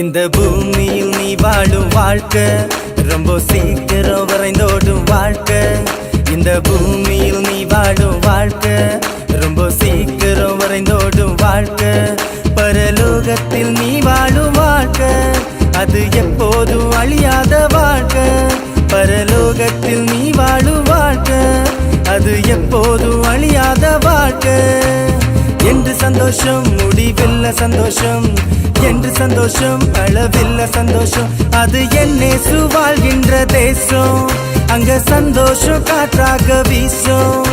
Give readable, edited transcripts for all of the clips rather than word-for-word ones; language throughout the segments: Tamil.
இந்த பூமியில் நீ வாழும் வாழ்க்கை ரொம்ப சீக்கிரம் வரைந்தோடும் வாழ்க்கை. இந்த பூமியில் நீ வாழும் வாழ்க்கை ரொம்ப சீக்கிரம் வரைந்தோடும் வாழ்க்கை. பரலோகத்தில் நீ வாழும் வாழ்க்கை அது எப்போதும் அழியாத வாழ்க்கை. பரலோகத்தில் நீ வாழும் வாழ்க்கை அது எப்போதும் அழியாத வாழ்க்கை. என்று சந்தோஷம் முடிவில்ல சந்தோஷம், என்று சந்தோஷம் அளவில்ல சந்தோஷம். அது என்னேசு வாழ்கின்ற தேசம், அங்க சந்தோஷம் காற்றாக வீசும்.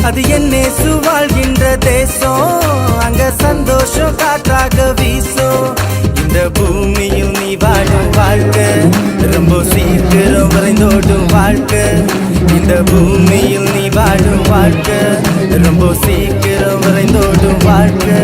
அது என்னேசு வாழ்கின்ற தேசம், அங்க சந்தோஷம் காற்றாக வீசும். இந்த பூமியில் நீ வாழும் வாழ்க்கை ரொம்ப சீக்கிரம் வரைந்தோடும் வாழ்க்கை. இந்த பூமியில் நீ வாழும் வாழ்க்கை ரொம்ப சீக்கிரம் வரைந்தோடும் வாழ்க்கை.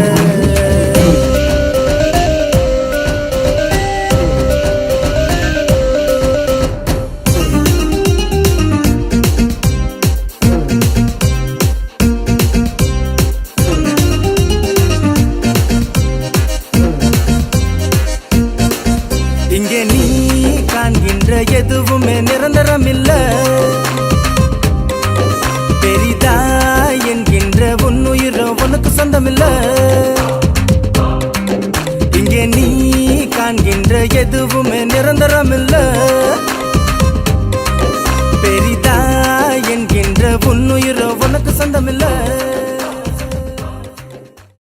இங்கே நீ காண்கின்ற எதுவுமே நிரந்தரம் இல்ல. பெரிதா என்கின்ற உன்னுயிரும் உனக்கு சொந்தம் இல்ல. இங்கே நீ காண்கின்ற எதுவுமே நிரந்தரம் இல்ல. பெரிதா என்கின்ற உன்னுயிரும் உனக்கு சொந்தம் இல்ல.